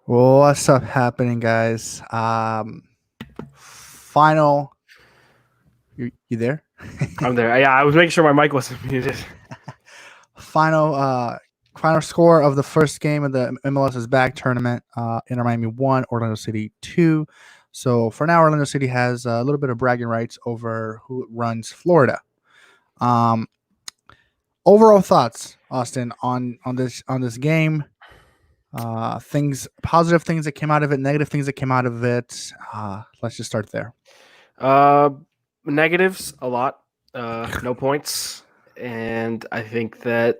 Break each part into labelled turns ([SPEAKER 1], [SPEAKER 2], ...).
[SPEAKER 1] What's up happening, guys? Final you there?
[SPEAKER 2] I'm there. Yeah, I was making sure my mic wasn't muted.
[SPEAKER 1] Final final score of the first game of the MLS is back tournament. Inter Miami 1, Orlando City 2. So for now, Orlando City has a little bit of bragging rights over who runs Florida. Um, Overall thoughts, Austin, on this game. Positive things that came out of it, negative things that came out of it. Let's just start there.
[SPEAKER 2] Uh, Negatives a lot. No points, and I think that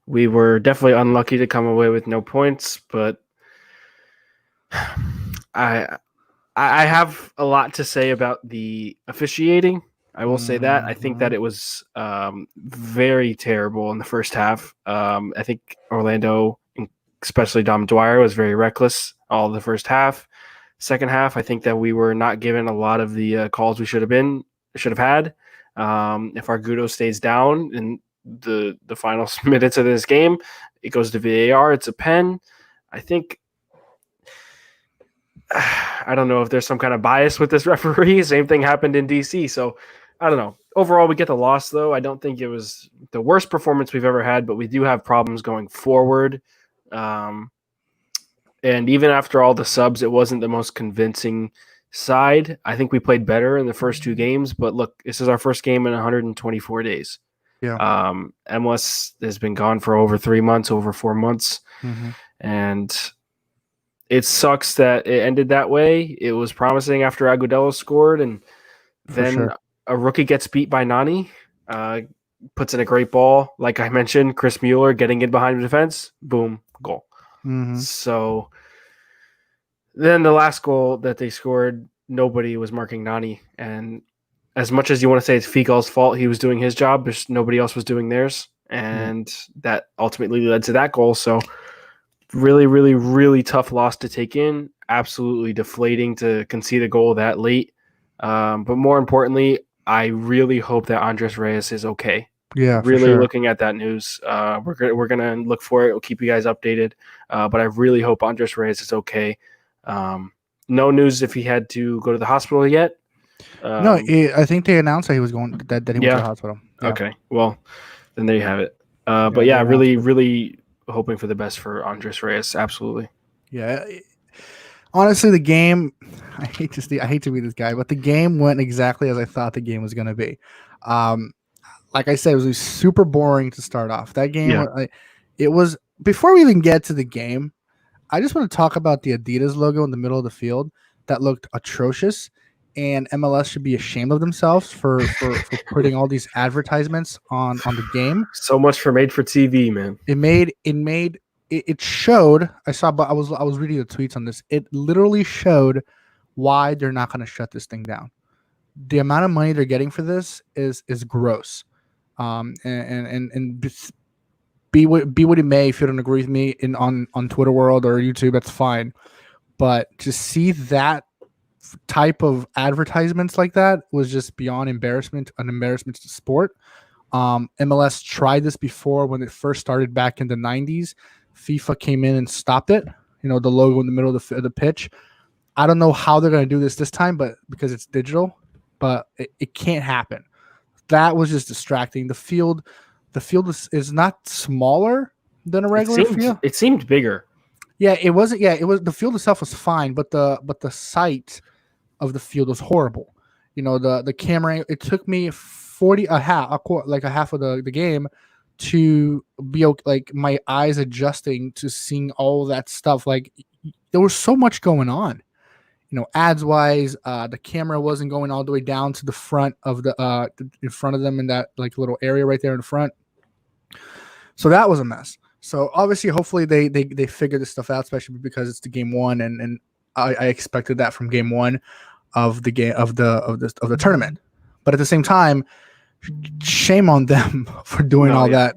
[SPEAKER 2] we were definitely unlucky to come away with no points. But I I have a lot to say about the officiating. I will say that I think that
[SPEAKER 1] Mhm.
[SPEAKER 2] it was very terrible in the first half. I think Orlando, especially Dom Dwyer, was very reckless all of the first half. Second half, I think that we were not given a lot of the calls we should have had. If Argudo stays down in the final minutes of this game, it goes to VAR. It's a pen. I think I don't know if there's some kind of bias with this referee. Same thing happened in DC. So I don't know. Overall, we get the loss, though. I don't think it was the worst performance we've ever had, but we do have problems going forward. Um, and even after all the subs, it wasn't the most convincing side. I think we played better in the first two games, but look, this is our first game in 124 days.
[SPEAKER 1] Yeah.
[SPEAKER 2] MLS has been gone for over 3 months, over 4 months,
[SPEAKER 1] Mm-hmm.
[SPEAKER 2] and it sucks that it ended that way. It was promising after Agudelo scored, and
[SPEAKER 1] For
[SPEAKER 2] then
[SPEAKER 1] sure.
[SPEAKER 2] a rookie gets beat by Nani, puts in a great ball. Like I mentioned, Chris Mueller getting in behind the defense, boom, goal.
[SPEAKER 1] Mm-hmm.
[SPEAKER 2] So then the last goal that they scored, nobody was marking Nani. And as much as you want to say it's Figal's fault, he was doing his job, but nobody else was doing theirs.
[SPEAKER 1] Yeah.
[SPEAKER 2] And that ultimately led to that goal. So really, really, really tough loss to take in. Absolutely deflating to concede a goal that late. But more importantly, I really hope that Andres Reyes is okay.
[SPEAKER 1] Yeah, for
[SPEAKER 2] Really
[SPEAKER 1] sure.
[SPEAKER 2] looking at that news. We're gonna look for it. We'll keep you guys updated. But I really hope Andres Reyes is okay. No news if he had to go to the hospital yet.
[SPEAKER 1] No,
[SPEAKER 2] Um,
[SPEAKER 1] I think they announced that he was going that he went to the
[SPEAKER 2] yeah.
[SPEAKER 1] hospital. Yeah.
[SPEAKER 2] Okay. Well, then there you have it.
[SPEAKER 1] Yeah,
[SPEAKER 2] But
[SPEAKER 1] they
[SPEAKER 2] yeah,
[SPEAKER 1] announced
[SPEAKER 2] really,
[SPEAKER 1] it.
[SPEAKER 2] really hoping for the best for Andres Reyes. Absolutely.
[SPEAKER 1] Yeah. Honestly, the game. I hate to be this guy, but the game went exactly as I thought the game was going to be. Um, like I said, it was super boring to start off. That game,
[SPEAKER 2] Yeah.
[SPEAKER 1] it was before we even get to the game. I just want to talk about the Adidas logo in the middle of the field that looked atrocious, and MLS should be ashamed of themselves for putting all these advertisements on the game.
[SPEAKER 2] So much for made for TV, man.
[SPEAKER 1] It showed. I saw, but I was reading the tweets on this. It literally showed why they're not going to shut this thing down. The amount of money they're getting for this is gross. And be what it may. If you don't agree with me on Twitter world or YouTube, that's fine. But to see that type of advertisements like that was just beyond an embarrassment to sport. MLS tried this before when it first started back in the 90s. FIFA came in and stopped it. The logo in the middle of the pitch. I don't know how they're going to do this time, but because it's digital, but it can't happen. That was just distracting. The field is not smaller than a
[SPEAKER 2] It
[SPEAKER 1] regular
[SPEAKER 2] seemed
[SPEAKER 1] field.
[SPEAKER 2] it seemed bigger.
[SPEAKER 1] Yeah, it wasn't. Yeah, it was. The field itself was fine, but the site of the field was horrible. The camera. It took me 40 like a half of the game to be like my eyes adjusting to seeing all that stuff. Like there was so much going on. Ads wise, the camera wasn't going all the way down to the front of in front of them in that like little area right there in front. So that was a mess. So obviously, hopefully they figure this stuff out, especially because it's the game one, and I expected that from game one of the game of the tournament. But at the same time, shame on them for doing
[SPEAKER 2] No,
[SPEAKER 1] all
[SPEAKER 2] yeah.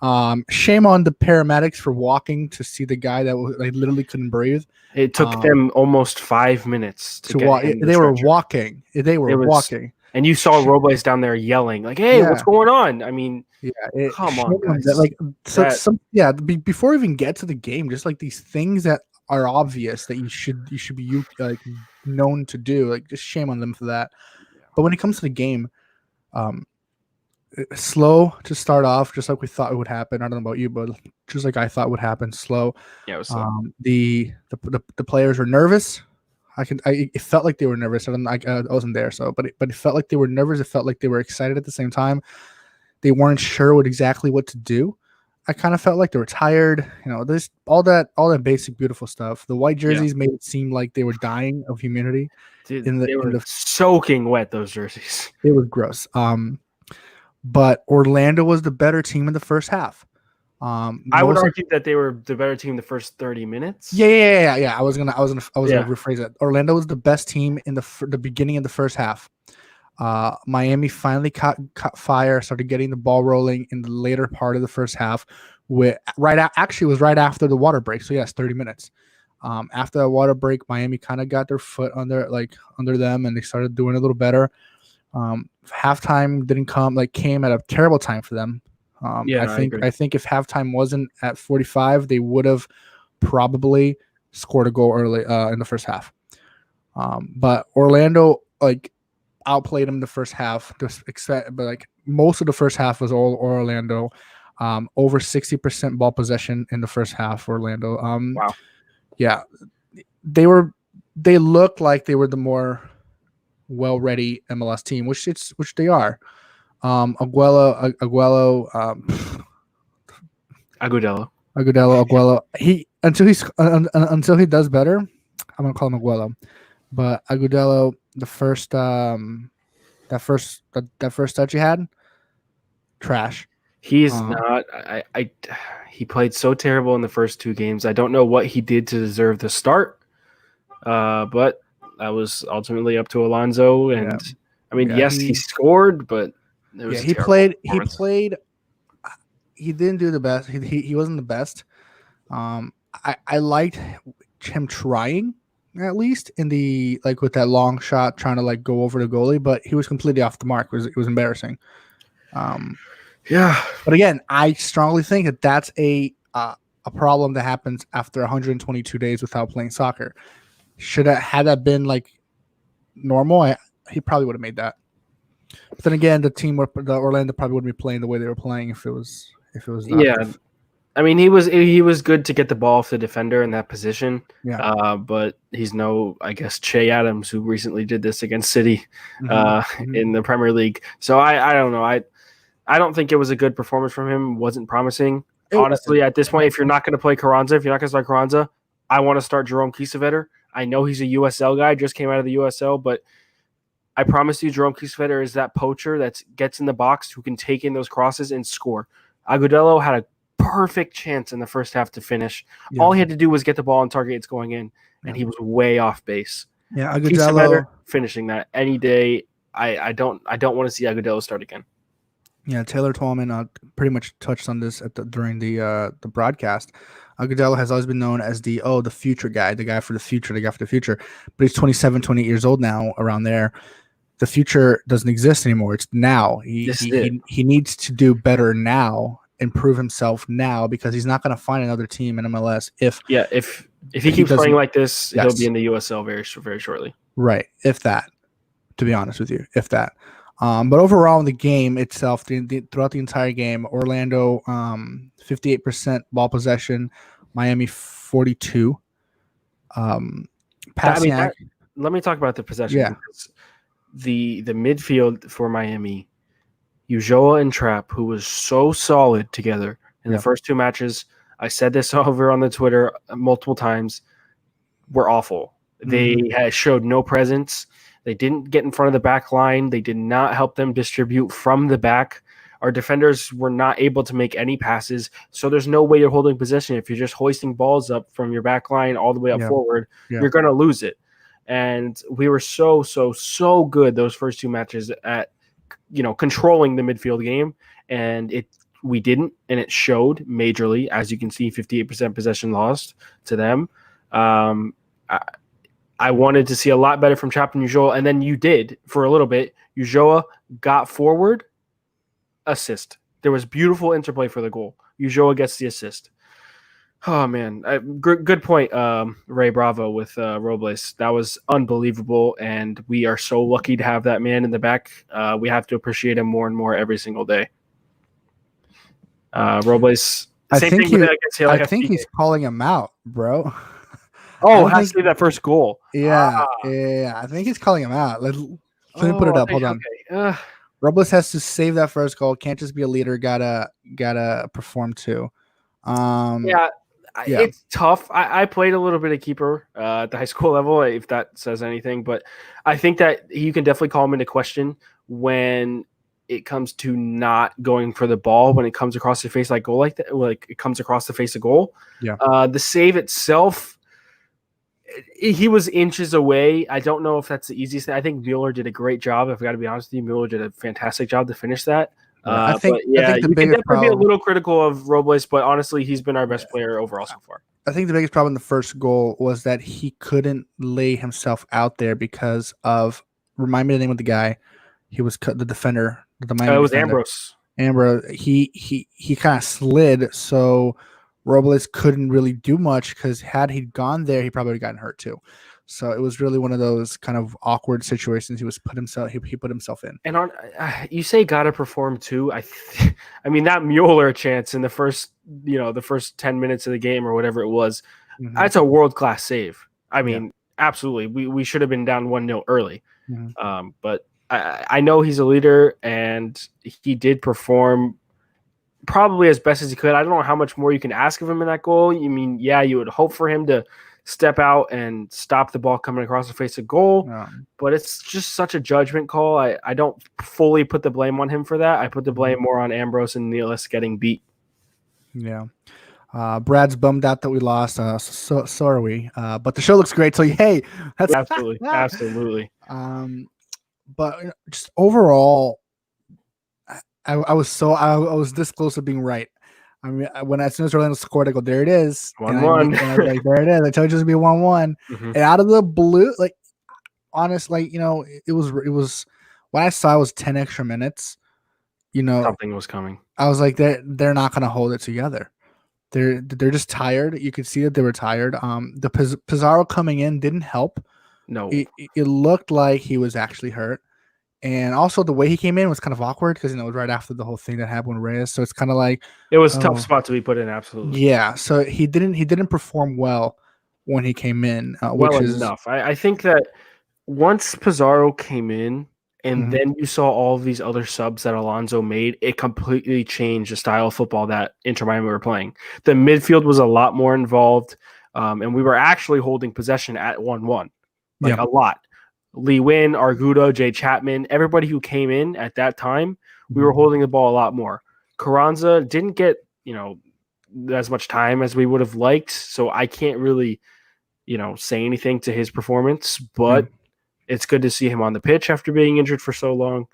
[SPEAKER 1] that. Shame on the paramedics for walking to see the guy that literally couldn't breathe.
[SPEAKER 2] It took them almost 5 minutes to
[SPEAKER 1] To
[SPEAKER 2] get
[SPEAKER 1] walk,
[SPEAKER 2] him the
[SPEAKER 1] they were
[SPEAKER 2] stretcher.
[SPEAKER 1] walking. They were
[SPEAKER 2] It was,
[SPEAKER 1] walking.
[SPEAKER 2] and you saw Robles down there yelling like, "Hey, what's
[SPEAKER 1] Yeah,
[SPEAKER 2] going on?" I mean,
[SPEAKER 1] yeah.
[SPEAKER 2] come
[SPEAKER 1] Shame
[SPEAKER 2] on,
[SPEAKER 1] on that.
[SPEAKER 2] guys.
[SPEAKER 1] Like so,
[SPEAKER 2] That
[SPEAKER 1] some yeah. Before we even get to the game, just like these things that are obvious that you should be like known to do. Like, just shame on them for that. But when it comes to the game, um, slow to start off, just like we thought it would happen. I don't know about you, but just like I thought would happen, slow.
[SPEAKER 2] Yeah, it was slow.
[SPEAKER 1] The players were nervous. It felt like they were nervous. I wasn't there, so but it felt like they were nervous. It felt like they were excited at the same time. They weren't sure exactly what to do. I kind of felt like they were tired. This all that basic beautiful stuff. The white jerseys made it seem like they were dying of humidity.
[SPEAKER 2] Dude, they were soaking wet, those jerseys.
[SPEAKER 1] It was gross. But Orlando was the better team in the first half.
[SPEAKER 2] I would argue that they were the better team the first 30 minutes.
[SPEAKER 1] Yeah. I was gonna rephrase that. Orlando was the best team in the beginning of the first half. Miami finally caught fire, started getting the ball rolling in the later part of the first half. Right after the water break. So yes, 30 minutes. After the water break, Miami kind of got their foot under them, and they started doing a little better. Halftime came at a terrible time for them. I think if halftime wasn't at 45, they would have probably scored a goal early in the first half. But Orlando outplayed them the first half. But most of the first half was all Orlando. Over 60% ball possession in the first half. Orlando.
[SPEAKER 2] Wow.
[SPEAKER 1] Yeah, they looked like they were the more well-ready MLS team, which they are. Agudelo. He until he does better, I'm gonna call him Aguelo. But Agudelo, that first touch he had, trash.
[SPEAKER 2] He's not. He played so terrible in the first two games. I don't know what he did to deserve the start, but that was ultimately up to Alonso. And he scored, but it was
[SPEAKER 1] he played. He didn't do the best. He wasn't the best. I liked him trying, at least in the with that long shot, trying to go over the goalie, but he was completely off the mark. It was embarrassing. But again, I strongly think that that's a problem that happens after 122 days without playing soccer. Had that been normal, he probably would have made that. But then again, the Orlando probably wouldn't be playing the way they were playing if it was
[SPEAKER 2] that. I mean, he was good to get the ball off the defender in that position.
[SPEAKER 1] Yeah.
[SPEAKER 2] But he's no, I guess, Che Adams, who recently did this against City in the Premier League. So I don't know. I don't think it was a good performance from him. Wasn't promising. Honestly, at this point, if you're not going to play Carranza, I want to start Jerome Kiesewetter. I know he's a USL guy, just came out of the USL, but I promise you, Jerome Kiesewetter is that poacher that gets in the box who can take in those crosses and score. Agudelo had a perfect chance in the first half to finish. Yeah. All he had to do was get the ball on target. It's going in, and he was way off base.
[SPEAKER 1] Yeah, Agudelo
[SPEAKER 2] finishing that any day. I don't want to see Agudelo start again.
[SPEAKER 1] Yeah, Taylor Twellman pretty much touched on this during the broadcast. Agudelo has always been known as the future guy, the guy for the future. But he's 27, 28 years old now, around there. The future doesn't exist anymore. It's now. He needs to do better now, improve himself now, because he's not going to find another team in MLS if
[SPEAKER 2] he keeps playing like this, he'll be in the USL very, very shortly.
[SPEAKER 1] Right, if that. To be honest with you, if that. But overall, in the game itself, throughout the entire game, Orlando 58% ball possession, Miami 42. Passing.
[SPEAKER 2] Let me talk about the possession.
[SPEAKER 1] Yeah.
[SPEAKER 2] Because the midfield for Miami, Ulloa and Trapp, who was so solid together in the first two matches. I said this over on the Twitter multiple times. Were awful. They showed no presence. They didn't get in front of the back line. They did not help them distribute from the back. Our defenders were not able to make any passes. So there's no way you're holding possession. If you're just hoisting balls up from your back line all the way up forward, you're going to lose it. And we were so good those first two matches at, controlling the midfield game. And we didn't, and it showed majorly. As you can see, 58% possession lost to them. I wanted to see a lot better from Trapp and Ulloa, and then you did for a little bit. Ulloa got forward, assist. There was beautiful interplay for the goal. Ulloa gets the assist. Oh man, good point, Ray Bravo with Robles. That was unbelievable, and we are so lucky to have that man in the back. We have to appreciate him more and more every single day. Robles,
[SPEAKER 1] I
[SPEAKER 2] same
[SPEAKER 1] think
[SPEAKER 2] thing with
[SPEAKER 1] he,
[SPEAKER 2] against
[SPEAKER 1] I
[SPEAKER 2] LAFC.
[SPEAKER 1] think he's calling him out, bro. I
[SPEAKER 2] Oh,
[SPEAKER 1] don't
[SPEAKER 2] has
[SPEAKER 1] think.
[SPEAKER 2] to be that first goal.
[SPEAKER 1] Yeah, yeah. I think he's calling him out. Let me put it
[SPEAKER 2] Oh,
[SPEAKER 1] up. Hold on.
[SPEAKER 2] okay.
[SPEAKER 1] Robles has to save that first goal. Can't just be a leader. Gotta perform too.
[SPEAKER 2] Yeah,
[SPEAKER 1] Yeah.
[SPEAKER 2] it's tough. I played a little bit of keeper at the high school level, if that says anything, but I think that you can definitely call him into question when it comes to not going for the ball when it comes across the face like goal like that, like it comes across the face of goal.
[SPEAKER 1] Yeah.
[SPEAKER 2] The save itself, he was inches away. I don't know if that's the easiest thing. I think Mueller did a great job. If I got to be honest with you, Mueller did a fantastic job to finish that.
[SPEAKER 1] Yeah. I
[SPEAKER 2] But
[SPEAKER 1] think
[SPEAKER 2] yeah,
[SPEAKER 1] the
[SPEAKER 2] you can
[SPEAKER 1] biggest
[SPEAKER 2] definitely be a
[SPEAKER 1] problem.
[SPEAKER 2] little critical of Robles, but honestly, he's been our best player overall so far.
[SPEAKER 1] I think the biggest problem in the first goal was that he couldn't lay himself out there because of. Remind me the name of the guy. He was the defender, the
[SPEAKER 2] It
[SPEAKER 1] Miami
[SPEAKER 2] was
[SPEAKER 1] defender.
[SPEAKER 2] Ambrose.
[SPEAKER 1] Amber, he kind of slid, so Robles couldn't really do much because had he gone there, he probably would have gotten hurt too. So it was really one of those kind of awkward situations he put himself in.
[SPEAKER 2] And on you say gotta perform too. I mean that Mueller chance in the first the first 10 minutes of the game or whatever it was, that's a world class save. I mean, absolutely, we should have been down 1-0 early. But I know he's a leader and he did perform probably as best as he could. I don't know how much more you can ask of him in that goal. You mean, yeah, you would hope for him to step out and stop the ball coming across the face of goal, but it's just such a judgment call. I don't fully put the blame on him for that. I put the blame more on Ambrose and Nealis getting beat.
[SPEAKER 1] Yeah. Brad's bummed out that we lost. So are we. But the show looks great. So hey, that's
[SPEAKER 2] absolutely.
[SPEAKER 1] But just overall, I was this close to being right. I mean, as soon as Orlando scored, I go, there it is.
[SPEAKER 2] 1-1.
[SPEAKER 1] And I was like, there it is. I told you it was be 1-1. And out of the blue, like, honestly, it was when I saw it was 10 extra minutes,
[SPEAKER 2] something was coming.
[SPEAKER 1] I was like, they're not gonna hold it together. They're just tired. You could see that they were tired. The Pizarro coming in didn't help.
[SPEAKER 2] No,
[SPEAKER 1] it looked like he was actually hurt. And also the way he came in was kind of awkward because it was right after the whole thing that happened with Reyes. So it's kind of like
[SPEAKER 2] it was a tough spot to be put in. Absolutely.
[SPEAKER 1] Yeah. So he didn't perform well when he came in.
[SPEAKER 2] Well enough. I think that once Pizarro came in and then you saw all of these other subs that Alonso made, it completely changed the style of football that Inter Miami were playing. The midfield was a lot more involved, and we were actually holding possession at 1-1, a lot. Lee Win, Argudo, Jay Chapman, everybody who came in at that time, we were holding the ball a lot more. Carranza didn't get, as much time as we would have liked, so I can't really, say anything to his performance, but it's good to see him on the pitch after being injured for so long.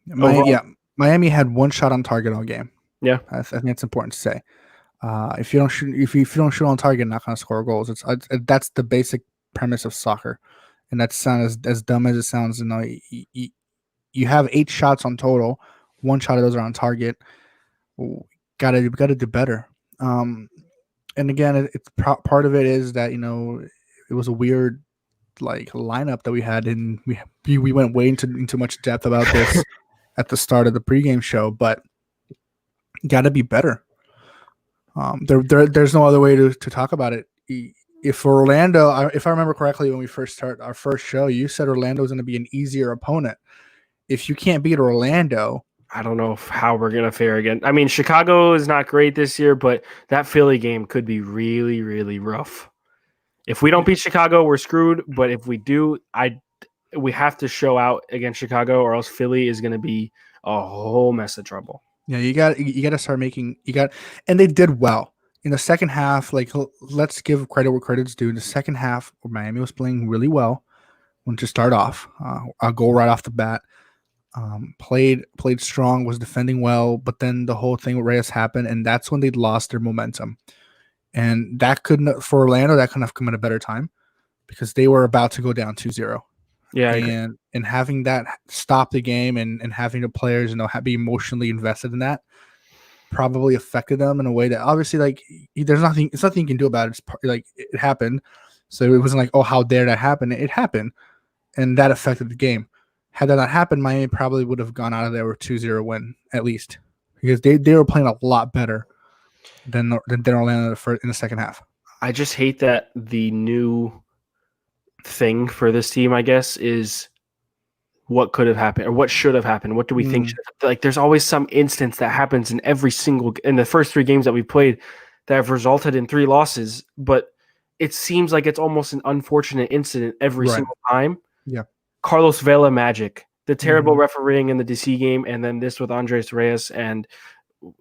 [SPEAKER 1] Miami had one shot on target all game.
[SPEAKER 2] Yeah,
[SPEAKER 1] I think it's important to say. If you don't shoot on target, you're not going to score goals. That's the basic premise of soccer, and that sounds as dumb as it sounds. You have 8 shots on total. 1 shot of those are on target. Gotta do better. And again, it's part of it is that it was a weird lineup that we had, and we went way into much depth about this at the start of the pregame show, but got to be better. There's no other way to talk about it. If Orlando, if I remember correctly, when we first start our first show, you said Orlando was going to be an easier opponent. If you can't beat Orlando,
[SPEAKER 2] I don't know how we're going to fare again. I mean, Chicago is not great this year, but that Philly game could be really, really rough. If we don't beat Chicago, we're screwed. But if we do, we have to show out against Chicago, or else Philly is going to be a whole mess of trouble.
[SPEAKER 1] Yeah, you got to start making and they did well in the second half. Let's give credit where credit's due. In the second half, Miami was playing really well. When to start off, a goal right off the bat. Played strong, was defending well, but then the whole thing with Reyes happened, and that's when they lost their momentum. And that for Orlando, that couldn't have come at a better time because they were about to go down 2-0.
[SPEAKER 2] Yeah,
[SPEAKER 1] and having that stop the game and having the players be emotionally invested in that, probably affected them in a way that obviously like there's nothing. It's nothing you can do about it. It's like it happened, so it wasn't like, oh, how dare that happen? It happened, and that affected the game. Had that not happened, Miami probably would have gone out of there with 2-0 win at least, because they were playing a lot better than Orlando in the second half.
[SPEAKER 2] I just hate that the new thing for this team, I guess, is what could have happened or what should have happened. What do we think? Like, there's always some instance that happens in the first 3 games that we played that have resulted in 3 losses, but it seems like it's almost an unfortunate incident every single time.
[SPEAKER 1] Yeah.
[SPEAKER 2] Carlos Vela magic, the terrible refereeing in the DC game, and then this with Andres Reyes, and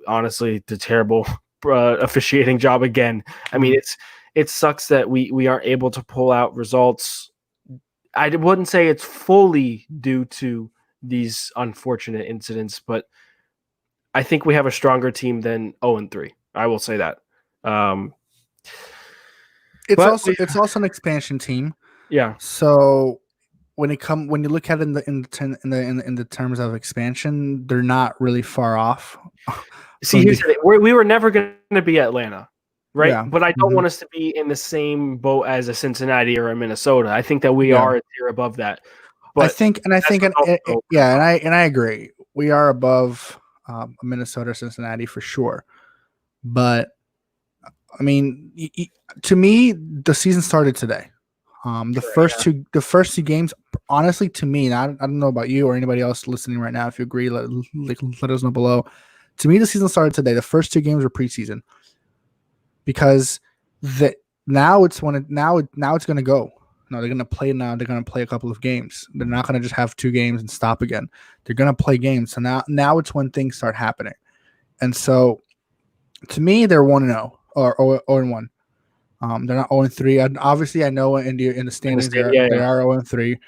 [SPEAKER 2] honestly, the terrible officiating job again. I mean, it sucks that we aren't able to pull out results. I wouldn't say it's fully due to these unfortunate incidents, but I think we have a stronger team than 0-3. I will say that.
[SPEAKER 1] It's also an expansion team.
[SPEAKER 2] Yeah.
[SPEAKER 1] So when you look at it in the terms of expansion, they're not really far off.
[SPEAKER 2] See, here's the thing. We were never going to be Atlanta, right?
[SPEAKER 1] Yeah.
[SPEAKER 2] But I don't want us to be in the same boat as a Cincinnati or a Minnesota. I think that we are a tier above that. But
[SPEAKER 1] I agree. We are above Minnesota, Cincinnati for sure. But I mean, to me, the season started today. The first two games, honestly, to me, and I don't know about you or anybody else listening right now. If you agree, let us know below. To me, the season started today. The first 2 games were preseason because now it's going to go. No, they're going to play now. They're going to play a couple of games. They're not going to just have 2 games and stop again. They're going to play games. So now it's when things start happening. And so, to me, they're 1-0 or 0-1. They're not 0-3. Obviously, I know in the standings they are 0-3,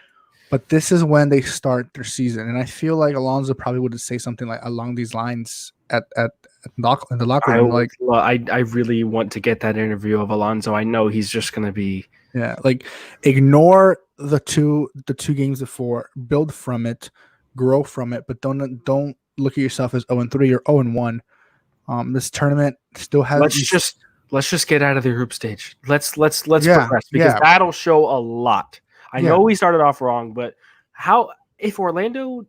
[SPEAKER 1] but this is when they start their season, and I feel like Alonso probably would say something like along these lines in the locker room.
[SPEAKER 2] I really want to get that interview of Alonso. I know he's just going to be
[SPEAKER 1] like ignore the two games before, build from it, grow from it, but don't look at yourself as 0-3 or 0-1. This tournament still has.
[SPEAKER 2] Let's just get out of the group stage. Let's progress because that'll show a lot. I know we started off wrong, but if Orlando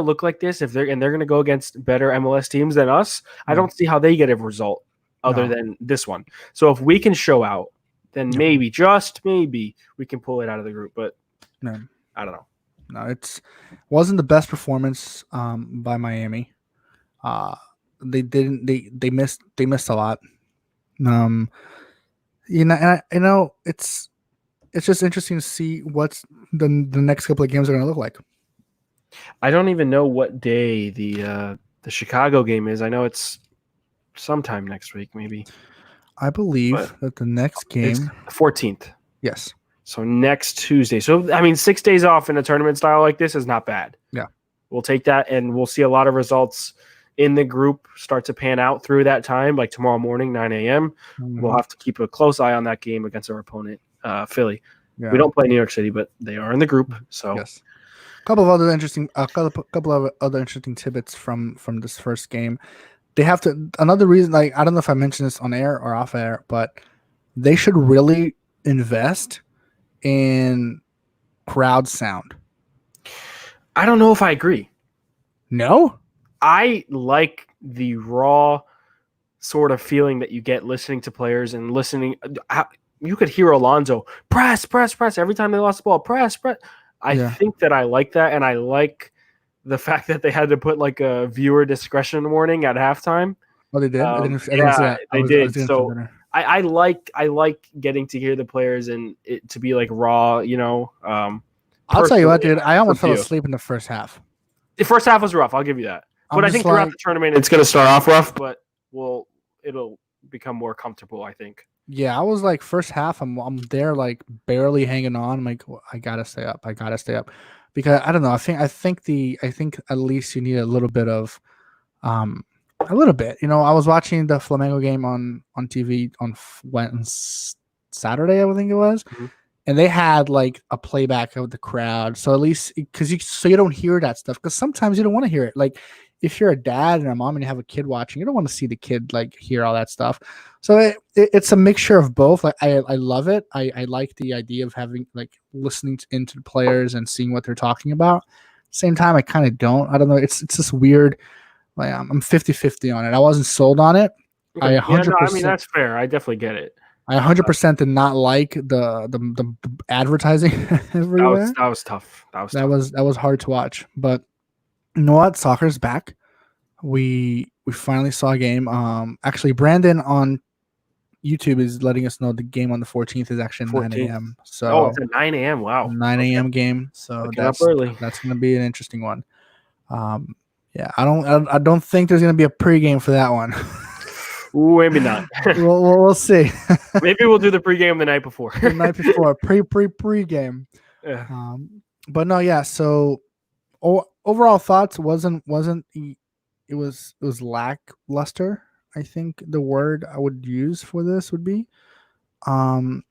[SPEAKER 2] looked like this, if they're going to go against better MLS teams than us, I don't see how they get a result other than this one. So if we can show out, then maybe, just maybe, we can pull it out of the group. But I don't know.
[SPEAKER 1] No, it wasn't the best performance by Miami. They missed a lot. It's just interesting to see what's the next couple of games are going to look like.
[SPEAKER 2] I don't even know what day the Chicago game is. I know it's sometime next week, maybe.
[SPEAKER 1] I believe that the next game
[SPEAKER 2] is the 14th.
[SPEAKER 1] Yes.
[SPEAKER 2] So next Tuesday. So I mean, 6 days off in a tournament style like this is not bad.
[SPEAKER 1] Yeah,
[SPEAKER 2] we'll take that, and we'll see a lot of results in the group start to pan out through that time, like tomorrow morning, 9 a.m. We'll have to keep a close eye on that game against our opponent, Philly. Yeah. We don't play New York City, but they are in the group. So
[SPEAKER 1] yes. Couple of other interesting tidbits from this first game. They have to another reason, like I don't know if I mentioned this on air or off air, but they should really invest in crowd sound.
[SPEAKER 2] I don't know if I agree.
[SPEAKER 1] No?
[SPEAKER 2] I like the raw sort of feeling that you get listening to players and listening. You could hear Alonso press every time they lost the ball. Press. I think that I like that, and I like the fact that they had to put like a viewer discretion warning at halftime.
[SPEAKER 1] Oh, they did.
[SPEAKER 2] They did. So I like getting to hear the players and it to be like raw.
[SPEAKER 1] I'll tell you what, dude. I almost fell asleep in the first half.
[SPEAKER 2] The first half was rough. I'll give you that. But I think throughout the tournament, it's going to start off rough, but it'll become more comfortable, I think.
[SPEAKER 1] Yeah, I was like first half. I'm there like barely hanging on. I'm like, I gotta stay up. Because I don't know. I think at least you need a little bit of, a little bit. I was watching the Flamengo game on TV on Saturday, I think it was, and they had like a playback of the crowd, so at least because you don't hear that stuff, because sometimes you don't want to hear it. Like if you're a dad and a mom and you have a kid watching, you don't want to see the kid like hear all that stuff. So it's a mixture of both. Like I love it. I like the idea of having like listening into the players and seeing what they're talking about. Same time, I kind of don't. I don't know. It's just weird. Like I'm 50-50 on it. I wasn't sold on it.
[SPEAKER 2] Okay.
[SPEAKER 1] I
[SPEAKER 2] Yeah, no, I mean
[SPEAKER 1] 100%.
[SPEAKER 2] that's fair. I definitely get it.
[SPEAKER 1] I 100% did not like the advertising everywhere.
[SPEAKER 2] That was tough. That was
[SPEAKER 1] That
[SPEAKER 2] tough.
[SPEAKER 1] was hard to watch. But you know what? Soccer's back. We finally saw a game. Actually, Brandon on YouTube is letting us know the game on the 14th is actually 9
[SPEAKER 2] 14th.
[SPEAKER 1] a.m.
[SPEAKER 2] Oh,
[SPEAKER 1] So
[SPEAKER 2] it's at 9 a.m. Wow.
[SPEAKER 1] 9
[SPEAKER 2] Okay.
[SPEAKER 1] a.m. game. So
[SPEAKER 2] Waking up early.
[SPEAKER 1] that's going to be an interesting one. Yeah, I don't think there's going to be a pregame for that one.
[SPEAKER 2] Ooh, maybe not.
[SPEAKER 1] we'll see.
[SPEAKER 2] Maybe we'll do the pregame the night before.
[SPEAKER 1] The night before, pregame.
[SPEAKER 2] Yeah.
[SPEAKER 1] But no, yeah. So overall thoughts wasn't it was lackluster. I think the word I would use for this would be and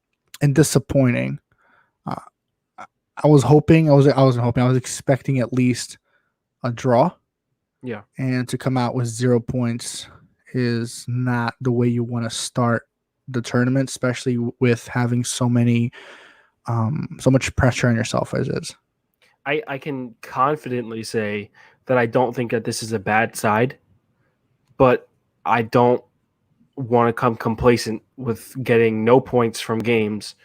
[SPEAKER 1] disappointing. I was hoping, I was expecting at least a draw.
[SPEAKER 2] Yeah.
[SPEAKER 1] And to come out with 0 points is not the way you want to start the tournament, especially with having so much pressure on yourself as is.
[SPEAKER 2] I can confidently say that I don't think that this is a bad side, but I don't want to come complacent with getting no points from games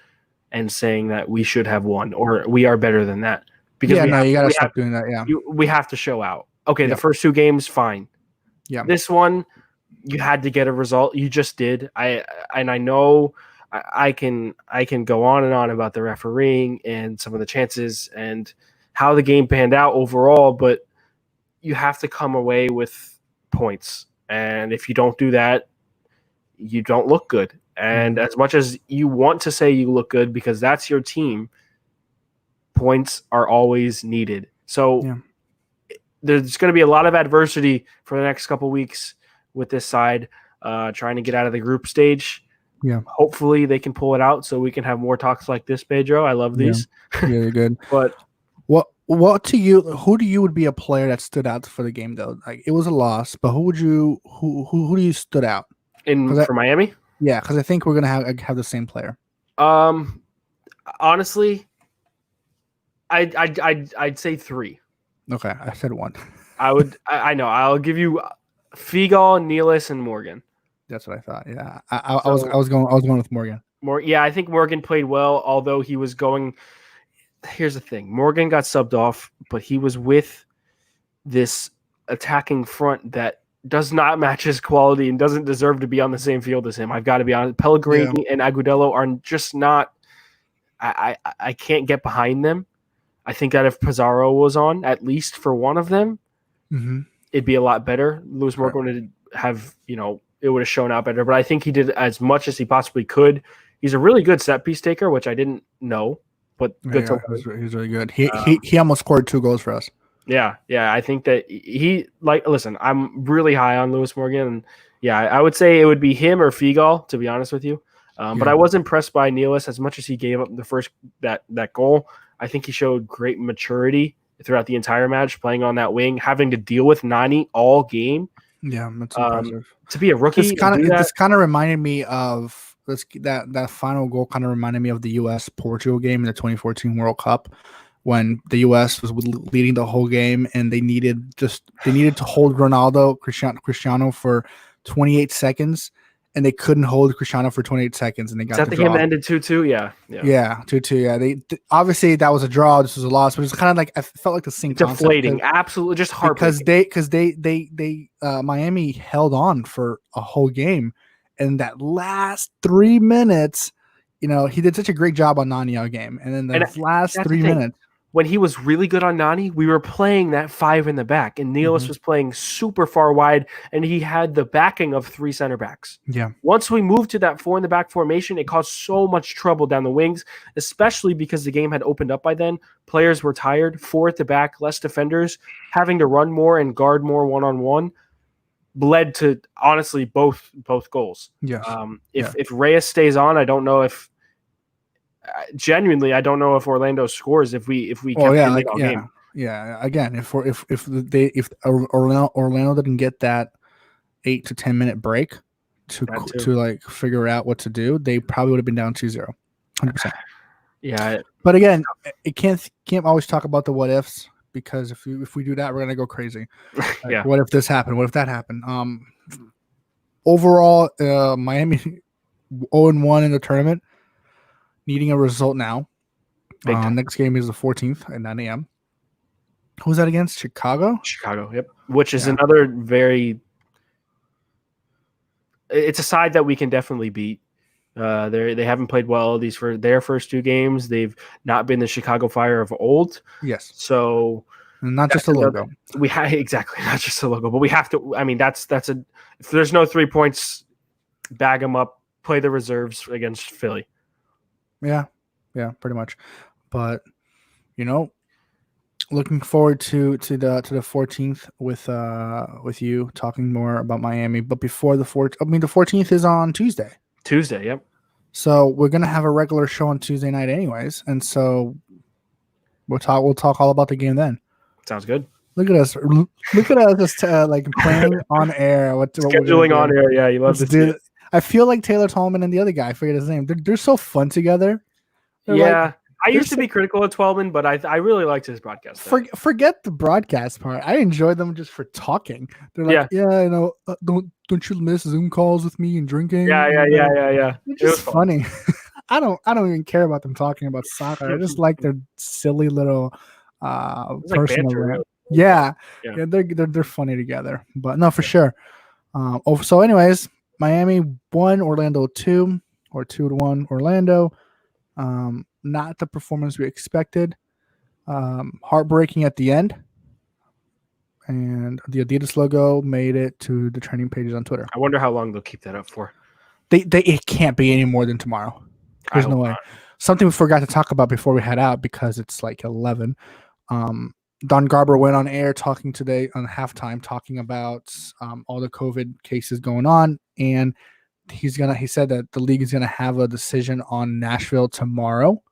[SPEAKER 2] and saying that we should have won or we are better than that. Because
[SPEAKER 1] you got to stop doing that. Yeah.
[SPEAKER 2] We have to show out. Okay,
[SPEAKER 1] Yep.
[SPEAKER 2] The first 2 games, fine.
[SPEAKER 1] Yeah.
[SPEAKER 2] This one, you had to get a result. You just did. I know I can go on and on about the refereeing and some of the chances and how the game panned out overall, but you have to come away with points. And if you don't do that, you don't look good. And as much as you want to say you look good because that's your team, points are always needed. So there's going to be a lot of adversity for the next couple weeks with this side, trying to get out of the group stage.
[SPEAKER 1] Yeah.
[SPEAKER 2] Hopefully they can pull it out so we can have more talks like this, Pedro. I love these.
[SPEAKER 1] Yeah, really good.
[SPEAKER 2] But
[SPEAKER 1] what to you? Who do you would be a player that stood out for the game though? Like it was a loss, but who do you stood out
[SPEAKER 2] for Miami?
[SPEAKER 1] Yeah, because I think we're gonna have the same player.
[SPEAKER 2] Honestly, I'd say 3.
[SPEAKER 1] Okay, I said 1.
[SPEAKER 2] I know. I'll give you Figal, Nealis, and Morgan.
[SPEAKER 1] That's what I thought. Yeah, I was going with Morgan.
[SPEAKER 2] I think Morgan played well, although he was going. Here's the thing: Morgan got subbed off, but he was with this attacking front that does not match his quality and doesn't deserve to be on the same field as him. I've got to be honest. Pellegrini and Agudelo are just not. I can't get behind them. I think that if Pizarro was on, at least for one of them, it'd be a lot better. Luis Morgan would have, it would have shown out better. But I think he did as much as he possibly could. He's a really good set piece taker, which I didn't know, but good to learn.
[SPEAKER 1] He's really good. He almost scored 2 goals for us.
[SPEAKER 2] Yeah. I think that listen, I'm really high on Luis Morgan. And yeah, I would say it would be him or Figal, to be honest with you. But I was impressed by Nealis as much as he gave up the first that goal. I think he showed great maturity throughout the entire match, playing on that wing, having to deal with Nani all game.
[SPEAKER 1] Yeah, that's impressive.
[SPEAKER 2] To be a rookie,
[SPEAKER 1] this kind of reminded me of that final goal. Kind of reminded me of the U.S.-Portugal game in the 2014 World Cup, when the U.S. was leading the whole game and they needed to hold Cristiano for 28 seconds. And they couldn't hold Cristiano for 28 seconds, and they got the
[SPEAKER 2] game
[SPEAKER 1] draw.
[SPEAKER 2] that ended 2-2. Yeah,
[SPEAKER 1] 2-2. Yeah, they obviously that was a draw. This was a loss, but it's kind of like I felt like the same
[SPEAKER 2] deflating, absolutely just heartbreaking.
[SPEAKER 1] Because they Miami held on for a whole game, and that last 3 minutes, he did such a great job on Nani all game, and then the last 3 minutes.
[SPEAKER 2] When he was really good on Nani, we were playing that 5 in the back, and Nealis was playing super far wide, and he had the backing of 3 center backs.
[SPEAKER 1] Yeah.
[SPEAKER 2] Once we moved to that 4 in the back formation, it caused so much trouble down the wings, especially because the game had opened up by then. Players were tired, 4 at the back, less defenders, having to run more and guard more one-on-one led to, honestly, both goals.
[SPEAKER 1] Yes.
[SPEAKER 2] If Reyes stays on, I don't know if genuinely, I don't know if Orlando scores if we kept hitting all game.
[SPEAKER 1] Yeah. Again, if Orlando didn't get that 8 to 10 minute break to like figure out what to do, they probably would have been down 2-0, 100%.
[SPEAKER 2] Yeah,
[SPEAKER 1] but again, it can't always talk about the what ifs, because if we do that, we're gonna go crazy. Like, what if this happened? What if that happened? Overall, Miami 0-1 in the tournament, needing a result now. Next game is the 14th at 9 a.m. Who's that against? Chicago?
[SPEAKER 2] Chicago, yep. Which is another very... It's a side that we can definitely beat. They haven't played well for their first 2 games. They've not been the Chicago Fire of old.
[SPEAKER 1] Yes.
[SPEAKER 2] So...
[SPEAKER 1] Not just a logo.
[SPEAKER 2] Exactly, not just a logo. But we have to... I mean, that's a... If there's no 3 points, bag them up, play the reserves against Philly.
[SPEAKER 1] Yeah, pretty much. But, looking forward to the 14th with you talking more about Miami. But before the 14th is on Tuesday.
[SPEAKER 2] Tuesday, yep.
[SPEAKER 1] So we're gonna have a regular show on Tuesday night, anyways, and so we'll talk all about the game then.
[SPEAKER 2] Sounds good.
[SPEAKER 1] Look at us! Look at us just like playing on air.
[SPEAKER 2] Scheduling on air, yeah. You love to see it.
[SPEAKER 1] I feel like Taylor Tallman and the other guy. I forget his name. They're so fun together.
[SPEAKER 2] I used to be critical of Twelman, but I really liked his broadcast.
[SPEAKER 1] Forget the broadcast part. I enjoy them just for talking. They're like, don't you miss Zoom calls with me and drinking?
[SPEAKER 2] Yeah.
[SPEAKER 1] It's just funny. I don't even care about them talking about soccer. I just like their silly little personal. Like they're funny together. But no, for sure. So anyways, Miami 1, Orlando 2, or 2-1 Orlando. Not the performance we expected. Heartbreaking at the end. And the Adidas logo made it to the trending pages on Twitter.
[SPEAKER 2] I wonder how long they'll keep that up for.
[SPEAKER 1] It can't be any more than tomorrow. There's no way. Not. Something we forgot to talk about before we head out, because it's like 11. Don Garber went on air talking today on halftime, talking about all the COVID cases going on, and he said that the league is gonna have a decision on Nashville tomorrow.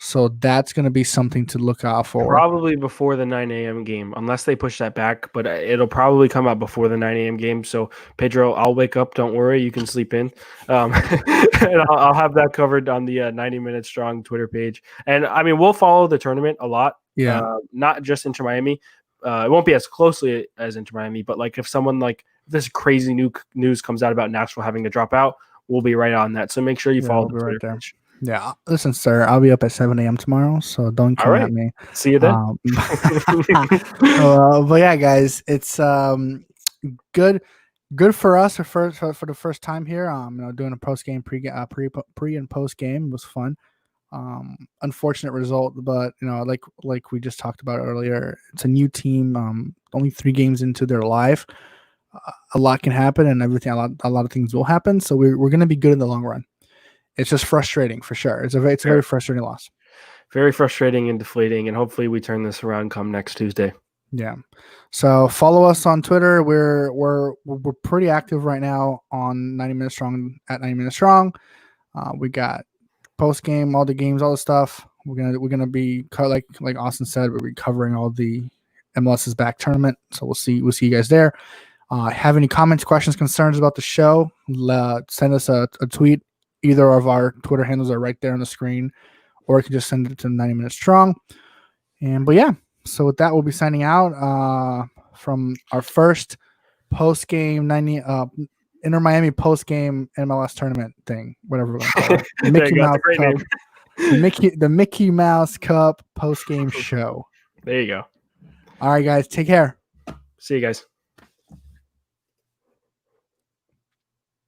[SPEAKER 1] So that's going to be something to look out for.
[SPEAKER 2] Probably before the 9 a.m. game, unless they push that back. But it'll probably come out before the 9 a.m. game. So, Pedro, I'll wake up. Don't worry. You can sleep in. And I'll have that covered on the 90 Minutes Strong Twitter page. And, I mean, we'll follow the tournament a lot.
[SPEAKER 1] Yeah.
[SPEAKER 2] Not just Inter Miami. It won't be as closely as Inter Miami. But, like, if this crazy news comes out about Nashville having to drop out, we'll be right on that. So make sure you follow the Twitter page.
[SPEAKER 1] Yeah, listen, sir, I'll be up at 7 a.m. tomorrow, so don't come at me.
[SPEAKER 2] See you then.
[SPEAKER 1] But yeah, guys, it's good for us for the first time here. Doing a post game, pre and post game was fun. Unfortunate result, but like we just talked about earlier, it's a new team. Only 3 games into their life, a lot can happen, and everything. A lot of things will happen. So we're going to be good in the long run. It's just frustrating for sure. It's a very frustrating loss.
[SPEAKER 2] Very frustrating and deflating, and hopefully we turn this around come next Tuesday.
[SPEAKER 1] Yeah. So follow us on Twitter. We're pretty active right now on 90 Minutes Strong at 90 Minutes Strong. We got post game, all the games, all the stuff. We're gonna be like Austin said. We'll be covering all the MLS's back tournament. So we'll see you guys there. Have any comments, questions, concerns about the show? Send us a tweet. Either of our Twitter handles are right there on the screen, or you can just send it to 90 Minutes Strong. But yeah, so with that, we'll be signing out from our first post-game Inter Miami post-game MLS tournament thing, whatever we're going to call it. The Mickey Mouse Cup post-game show.
[SPEAKER 2] There you go.
[SPEAKER 1] All right, guys, take care.
[SPEAKER 2] See you guys.